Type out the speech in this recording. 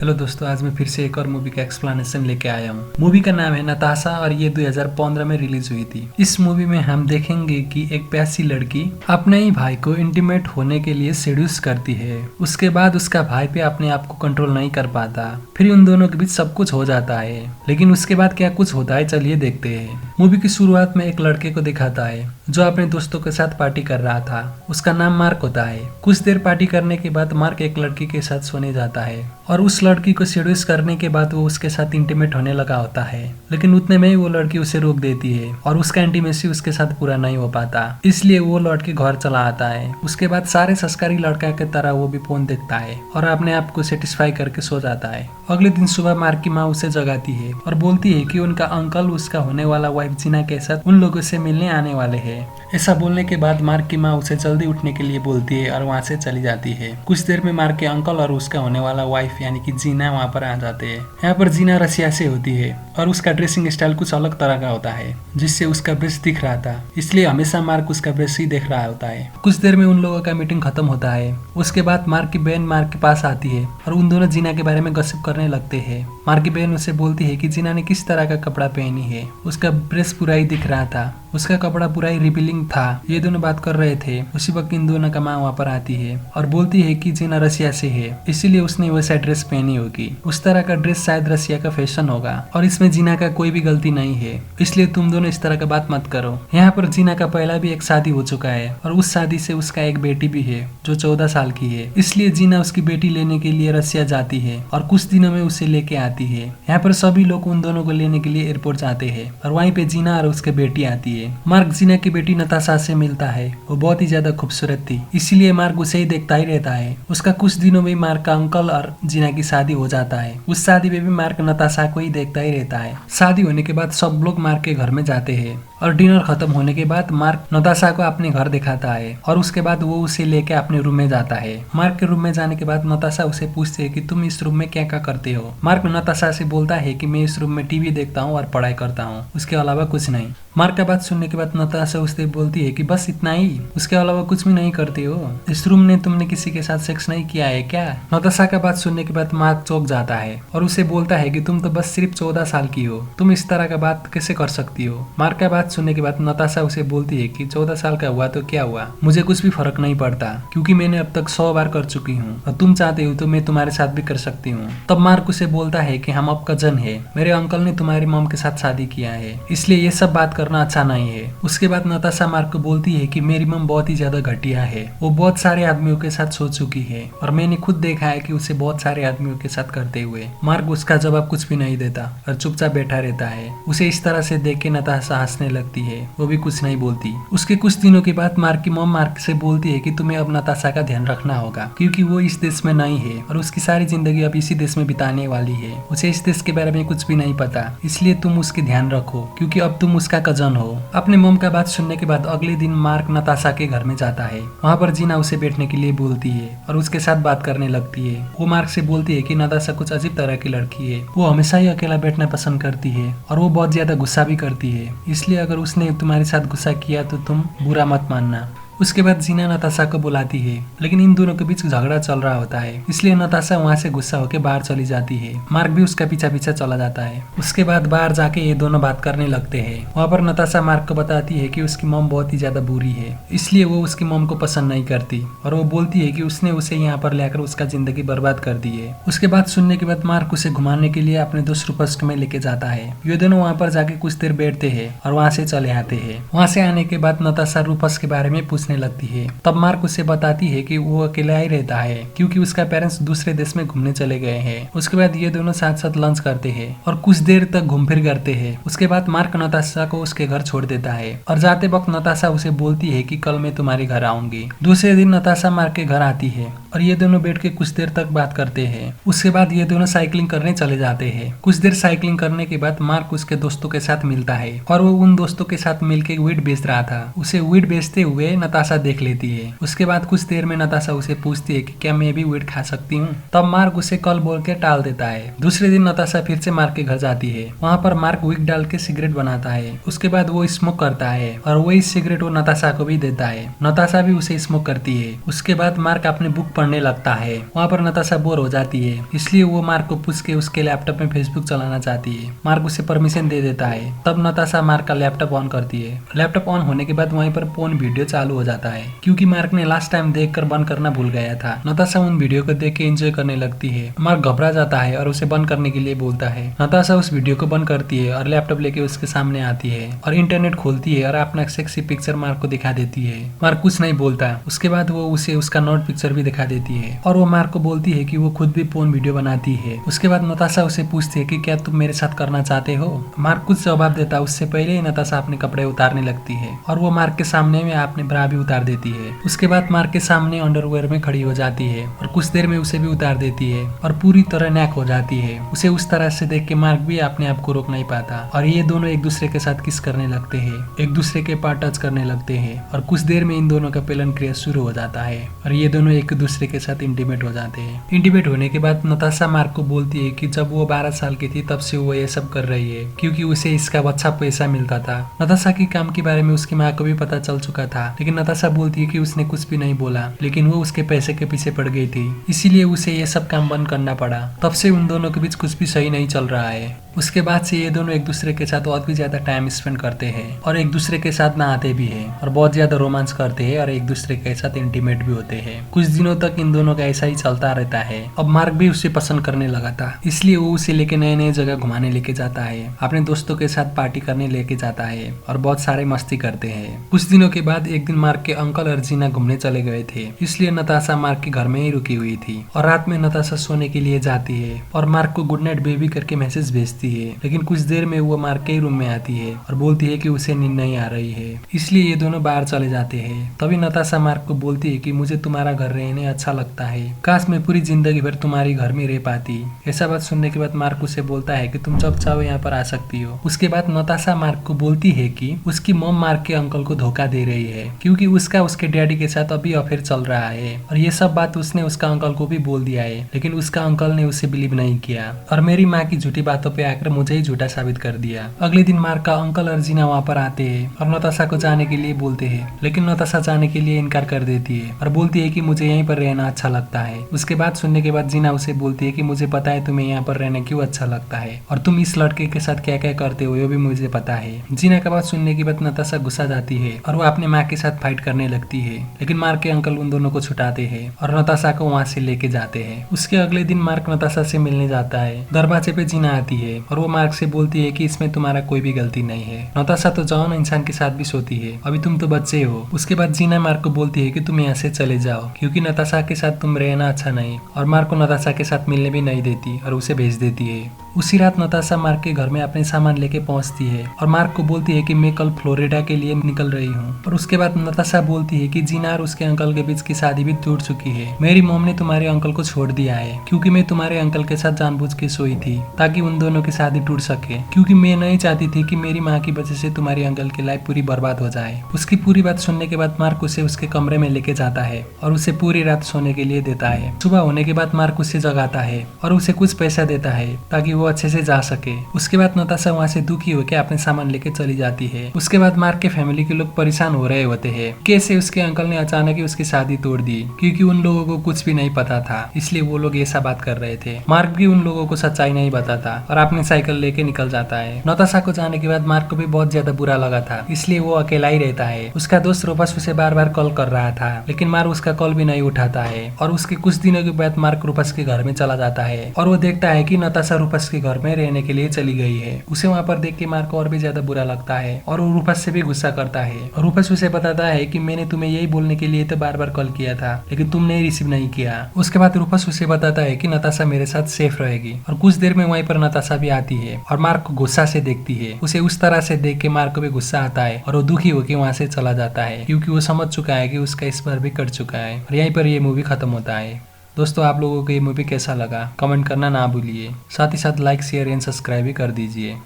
Hello दोस्तों, आज मैं फिर से एक और मूवी का एक्सप्लेनेशन लेके आया हूँ। मूवी का नाम है नताशा और ये 2015 में रिलीज हुई थी। इस मूवी में हम देखेंगे कि एक प्यासी लड़की अपने ही भाई को इंटीमेट होने के लिए सेड्यूस करती है। उसके बाद उसका भाई पे अपने आप को कंट्रोल नहीं कर पाता, फिर उन दोनों के बीच सब कुछ हो जाता है। लेकिन उसके बाद क्या कुछ होता है, चलिए देखते हैं। मूवी की शुरुआत में एक लड़के को दिखाता है जो अपने दोस्तों के साथ पार्टी कर रहा था। उसका नाम मार्क होता है। कुछ देर पार्टी करने के बाद मार्क एक लड़की के साथ सोने जाता है और उस लड़की को सेड्यूस करने के बाद वो उसके साथ इंटीमेट होने लगा होता है। लेकिन उतने में ही वो लड़की उसे रोक देती है और उसका इंटीमेसी उसके साथ पूरा नहीं हो पाता, इसलिए वो लौट के घर चला आता है। उसके बाद सारे संस्कारी लड़का के तरह वो भी फोन देखता है और अपने आप को सेटिस्फाई करके सो जाता है। अगले दिन सुबह मार्क की माँ उसे जगाती है और बोलती है कि उनका अंकल उसका होने वाला वाइफ जीना के साथ उन लोगों से मिलने आने वाले हैं। ऐसा बोलने के बाद मार्क की माँ उसे जल्दी उठने के लिए बोलती है और वहाँ से चली जाती है। कुछ देर में मार्क के अंकल और उसका होने वाला वाइफ यानी कि जीना वहाँ पर आ जाते हैं। यहाँ पर जीना रसिया से होती है और उसका ड्रेसिंग स्टाइल कुछ अलग तरह का होता है जिससे उसका ब्रेस्ट दिख रहा था, इसलिए हमेशा मार्क उसका ब्रेस्ट ही देख रहा होता है। कुछ देर में उन लोगों का मीटिंग खत्म होता है। उसके बाद मार्क की बहन मार्क के पास आती है और उन दोनों जीना के बारे में गसिप करने लगते हैं। मार्क की बहन उसे बोलती है कि जीना ने किस तरह का कपड़ा पहनी है। उसका ब्रेस्ट पूरा ही दिख रहा था, उसका कपड़ा पूरा ही रिवीलिंग था। ये दोनों बात कर रहे थे, उसी वक्त इन दोनों का माँ वहाँ पर आती है और बोलती है कि जीना रसिया से है, इसीलिए उसने वैसा ड्रेस पहनी होगी। उस तरह का ड्रेस शायद रसिया का फैशन होगा और इसमें जीना का कोई भी गलती नहीं है, इसलिए तुम दोनों इस तरह का बात मत करो। यहाँ पर जीना का पहला भी एक शादी हो चुका है और उस शादी से उसका एक बेटी भी है जो 14 साल की है, इसलिए जीना उसकी बेटी लेने के लिए रसिया जाती है और कुछ दिनों में उसे लेके आती है। यहाँ पर सभी लोग उन दोनों को लेने के लिए एयरपोर्ट जाते हैं और वहीं पे जीना और उसके बेटी आती है। मार्क जीना की बेटी नताशा से मिलता है। वो बहुत ही ज्यादा खूबसूरत थी, इसीलिए मार्क उसे ही देखता ही रहता है। उसका कुछ दिनों में मार्क का अंकल और जीना की शादी हो जाता है। उस शादी में भी मार्क नताशा को ही देखता ही रहता है। शादी होने के बाद सब लोग मार्क के घर में जाते हैं और डिनर खत्म होने के बाद मार्क नताशा को अपने घर दिखाता है और उसके बाद वो उसे लेके अपने रूम में जाता है। मार्क के रूम में जाने के बाद नताशा उसे पूछती है कि तुम इस रूम में क्या क्या करते हो। मार्क नताशा से बोलता है कि मैं इस रूम में टीवी देखता हूँ और पढ़ाई करता हूँ, उसके अलावा कुछ नहीं। मार्क का बात सुनने के बाद नताशा उससे बोलती है कि बस इतना ही, उसके अलावा कुछ भी नहीं करते हो। इस रूम में तुमने किसी के साथ सेक्स नहीं किया है क्या। नताशा का बात सुनने के बाद मार्क चौंक जाता है और उसे बोलता है कि तुम तो बस सिर्फ 14 साल की हो, तुम इस तरह का बात कैसे कर सकती हो। मार्क का बात सुनने के बाद नताशा उसे बोलती है कि 14 साल का हुआ तो क्या हुआ, मुझे कुछ भी फर्क नहीं पड़ता क्योंकि मैंने अब तक 100 बार कर चुकी हूँ और तुम चाहते हो तो मैं तुम्हारे साथ भी कर सकती हूँ। तब मार्क उसे बोलता है कि हम अब कजन है, मेरे अंकल ने तुम्हारी मॉम के साथ शादी किया है, इसलिए ये सब बात करना अच्छा नहीं है। उसके बाद नताशा मार्क को बोलती है कि मेरी मॉम बहुत ही ज्यादा घटिया है, वो बहुत सारे आदमियों के साथ सो चुकी है और मैंने खुद देखा है कि उसे बहुत सारे आदमियों के साथ करते हुए। मार्क उसका जवाब कुछ भी नहीं देता और चुपचाप बैठा रहता है। उसे इस तरह से देख के नताशा हंसने लगती है, वो भी कुछ नहीं बोलती। उसके कुछ दिनों के बाद मार्क की मॉम मार्क से बोलती है कि तुम्हें अब नताशा का ध्यान रखना होगा क्योंकि वो इस देश में नहीं है और उसकी सारी जिंदगी अब इसी देश में बिताने वाली है। उसे इस देश के बारे में कुछ भी नहीं पता, इसलिए तुम उसके ध्यान रखो क्योंकि अब तुम उसका कजन हो। अपने मॉम का बात सुनने के बाद अगले दिन मार्क नताशा के घर में जाता है। वहाँ पर जीना उसे बैठने के लिए बोलती है और उसके साथ बात करने लगती है। वो मार्क से बोलती है कि नताशा कुछ अजीब तरह की लड़की है, वो हमेशा ही अकेला बैठना पसंद करती है और वो बहुत ज्यादा गुस्सा भी करती है, इसलिए अगर उसने तुम्हारे साथ गुस्सा किया तो तुम बुरा मत मानना। उसके बाद जीना नताशा को बुलाती है, लेकिन इन दोनों के बीच झगड़ा चल रहा होता है, इसलिए नताशा वहाँ से गुस्सा होकर बाहर चली जाती है। मार्क भी उसका पीछा पीछा चला जाता है। उसके बाद बाहर जाके ये दोनों बात करने लगते हैं। वहाँ पर नताशा मार्क को बताती है कि उसकी मॉम बहुत ही ज्यादा बुरी है, इसलिए वो उसकी मॉम को पसंद नहीं करती और वो बोलती है कि उसने उसे यहाँ पर लाकर उसका जिंदगी बर्बाद कर दी है। उसके बाद सुनने के बाद मार्क उसे घुमाने के लिए अपने दोस्त रूपस्क में लेके जाता है। ये दोनों वहाँ पर जाके कुछ देर बैठते हैं और वहाँ से चले आते हैं। वहाँ से आने के बाद नताशा रूपस्क के बारे में पूछने लगती है। तब मार्क उसे बताती है कि वो अकेला ही रहता है क्योंकि उसका पेरेंट्स दूसरे देश में घूमने चले गए हैं। उसके बाद ये दोनों साथ साथ लंच करते हैं और कुछ देर तक घूम फिर करते हैं। उसके बाद मार्क नताशा को उसके घर छोड़ देता है और जाते वक्त नताशा उसे बोलती है कि कल मैं तुम्हारे घर आऊंगी। दूसरे दिन नताशा मार्क के घर आती है और ये दोनों बैठ के कुछ देर तक बात करते हैं। उसके बाद ये दोनों साइकिलिंग करने चले जाते हैं। कुछ देर साइकिलिंग करने के बाद मार्क उसके दोस्तों के साथ मिलता है और वो उन दोस्तों के साथ मिलके वीड बेच रहा था। उसे वीड बेचते हुए नताशा देख लेती है। उसके बाद कुछ देर में नताशा उसे पूछती है कि क्या मैं भी वीड खा सकती हूँ। तब मार्क उसे कल बोल के टाल देता है। दूसरे दिन नताशा फिर से मार्क के घर जाती है। वहाँ पर मार्क विग डाल के सिगरेट बनाता है। उसके बाद वो स्मोक करता है और वही सिगरेट वो नताशा को भी देता है। नताशा भी उसे स्मोक करती है। उसके बाद मार्क अपने बुक पढ़ने लगता है। वहाँ पर नताशा बोर हो जाती है, इसलिए वो मार्क को पूछ के उसके लैपटॉप में फेसबुक चलाना चाहती है। मार्क उसे परमिशन दे देता है। तब नताशा मार्क का लैपटॉप ऑन करती है। लैपटॉप ऑन होने के बाद वहीं पर पोर्न वीडियो चालू हो जाता है, क्योंकि मार्क ने लास्ट टाइम देखकर बंद करना भूल गया था। नताशा उन वीडियो को देख के एंजॉय करने लगती है। मार्क घबरा जाता है और उसे बंद करने के लिए बोलता है। नताशा उस वीडियो को बंद करती है और लैपटॉप लेके उसके सामने आती है और इंटरनेट खोलती है और अपना सेक्सी पिक्चर मार्क को दिखा देती है। मार्क कुछ नहीं बोलता। उसके बाद वो उसे उसका नोट पिक्चर भी दिखा देती है और वो मार्क को बोलती है कि वो खुद भी पोर्न वीडियो बनाती है। उसके बाद नताशा उसे पूछती है कि क्या तुम मेरे साथ करना चाहते हो। मार्क कुछ जवाब देता। उससे पहले ही नताशा अपने कपड़े उतारने लगती है और वो मार्क के सामने में अपने ब्रा भी उतार देती है। उसके बाद मार्क के सामने अंडरवेयर में खड़ी हो जाती है और कुछ देर में उसे भी उतार देती है और पूरी तरह नैक हो जाती है। उसे उस तरह से देख के मार्क भी अपने आप को रोक नहीं पाता और ये दोनों एक दूसरे के साथ किस करने लगते हैं, एक दूसरे के पास टच करने लगते हैं और कुछ देर में इन दोनों का पेलन क्रिया शुरू हो जाता है और ये दोनों एक दूसरे के साथ इंटीमेट हो जाते हैं। इंटीमेट होने के बाद नताशा मार्क को बोलती है कि जब वो 12 साल की थी तब से वो ये सब कर रही है, क्योंकि उसे इसका अच्छा पैसा मिलता था। नताशा के काम के बारे में उसकी माँ को भी पता चल चुका था, लेकिन नताशा बोलती है कि उसने कुछ भी नहीं बोला, लेकिन वो उसके पैसे के पीछे पड़ गई थी, इसीलिए उसे ये सब काम बंद करना पड़ा। तब से उन दोनों के बीच कुछ भी सही नहीं चल रहा है। उसके बाद से ये दोनों एक दूसरे के साथ और भी ज्यादा टाइम स्पेंड करते हैं और एक दूसरे के साथ नहाते भी हैं और बहुत ज्यादा रोमांस करते हैं और एक दूसरे के साथ इंटीमेट भी होते हैं। कुछ दिनों तक इन दोनों का ऐसा ही चलता रहता है। अब मार्क भी उसे पसंद करने लगा था, इसलिए वो उसे लेके नए नए जगह घुमाने लेके जाता है, अपने दोस्तों के साथ पार्टी करने लेके जाता है और बहुत सारे मस्ती करते हैं। कुछ दिनों के बाद एक दिन मार्क के अंकल और जीना घूमने चले गए थे, इसलिए नताशा मार्क के घर में ही रुकी हुई थी और रात में नताशा सोने के लिए जाती है और मार्क को गुड नाइट बेबी करके मैसेज भेजती है। लेकिन कुछ देर में वो मार्क के रूम में आती है और बोलती है कि उसे नींद नहीं आ रही है, इसलिए ये दोनों बाहर चले जाते हैं। तभी नताशा मार्क को बोलती है कि मुझे तुम्हारा घर रहने अच्छा लगता है, काश मैं पूरी जिंदगी भर तुम्हारी घर में रह पाती। ऐसा बात सुनने के बाद मार्क उसे बोलता है कि तुम जब चाहो यहाँ पर आ सकती हो। उसके बाद नताशा मार्क को बोलती है कि उसकी मॉम मार्क के अंकल को धोखा दे रही है, क्योंकि उसका उसके डैडी के साथ अभी अफेयर चल रहा है और ये सब बात उसने उसका अंकल को भी बोल दिया है, लेकिन उसका अंकल ने उसे बिलीव नहीं किया और मेरी माँ की झूठी बातों पे आकर मुझे ही झूठा साबित कर दिया। अगले दिन मार्क का अंकल और जीना वहाँ पर आते हैं और नताशा को जाने के लिए बोलते हैं, लेकिन नताशा जाने के लिए इनकार कर देती है और बोलती है कि मुझे यहीं पर रहना अच्छा लगता है। उसके बाद सुनने के बाद जीना उसे बोलती है कि मुझे पता है तुम्हें यहाँ पर रहना क्यों अच्छा लगता है और तुम इस लड़के के साथ क्या क्या करते हो ये भी मुझे पता है। जीना का बात सुनने के बाद नताशा गुस्सा जाती है और वो अपने माँ के साथ फाइट करने लगती है, लेकिन मार्क के अंकल उन दोनों को छुटाते हैं और नताशा को वहाँ से लेके जाते हैं। उसके अगले दिन मार्क नताशा से मिलने जाता है। दरवाजे पे जीना आती है और वो मार्क से बोलती है कि इसमें तुम्हारा कोई भी गलती नहीं है, नताशा तो जवान इंसान के साथ भी सोती है, अभी तुम तो बच्चे हो। उसके बाद जीना मार्क को बोलती है कि तुम यहाँ से चले जाओ, क्योंकि नताशा के साथ तुम रहना अच्छा नहीं, और मार्क को नताशा के साथ मिलने भी नहीं देती और उसे भेज देती है। उसी रात नताशा मार्क के घर में अपने सामान लेके पहुंचती है और मार्क को बोलती है कि मैं कल फ्लोरिडा के लिए निकल रही हूँ। और उसके बाद नताशा बोलती है कि जीना और उसके अंकल के बीच की शादी भी टूट चुकी है। मेरी मॉम ने तुम्हारे अंकल को छोड़ दिया है, क्योंकि मैं तुम्हारे अंकल के साथ जानबूझ के सोई थी ताकि उन दोनों की शादी टूट सके, क्योंकि मैं नहीं चाहती थी कि मेरी माँ की वजह से तुम्हारे अंकल की लाइफ पूरी बर्बाद हो जाए। उसकी पूरी बात सुनने के बाद मार्क उसे उसके कमरे में लेके जाता है और उसे पूरी रात सोने के लिए देता है। सुबह होने के बाद मार्क उसे जगाता है और उसे कुछ पैसा देता है ताकि वो अच्छे से जा सके। उसके बाद नताशा वहाँ से दुखी होकर अपने सामान लेके चली जाती है। उसके बाद मार्क के फैमिली के लोग परेशान हो रहे होते हैं, कैसे उसके अंकल ने अचानक ही उसकी शादी तोड़ दी, क्योंकि उन लोगों को कुछ भी नहीं पता था, इसलिए वो लोग ऐसा बात कर रहे थे। मार्क भी उन लोगों को सच्चाई नहीं बताता और अपनी साइकिल लेके निकल जाता है। नताशा को जाने के बाद मार्क को भी बहुत ज्यादा बुरा लगा था, इसलिए वो अकेला ही रहता है। उसका दोस्त रूपस उसे बार बार कॉल कर रहा था, लेकिन मार्क उसका कॉल भी नहीं उठाता है। और उसके कुछ दिनों के बाद मार्क रूपस के घर में चला जाता है और वो देखता है कि नताशा रूपस के घर में रहने के लिए चली गई है। उसे वहाँ पर देख के मार्क को और भी ज्यादा बुरा लगता है और वो रूपस से भी गुस्सा करता है। रूपस उसे बताता है कि मैंने तुम्हें यही बोलने के लिए तो बार बार कॉल किया था, लेकिन तुमने रिसीव नहीं किया। उसके बाद रूपस उसे बताता है कि नताशा मेरे साथ सेफ रहेगी और कुछ देर में वहीं पर नताशा भी आती है और मार्क को गुस्सा से देखती है। उसे उस तरह से देख के मार्क को भी गुस्सा आता है और वो दुखी होकर वहाँ से चला जाता है, क्योंकि वो समझ चुका है कि उसका इस बार भी कट चुका है। और यहीं पर ये मूवी खत्म होता है। दोस्तों, आप लोगों को ये मूवी कैसा लगा कमेंट करना ना भूलिए, साथ ही साथ लाइक शेयर एंड सब्सक्राइब भी कर दीजिए।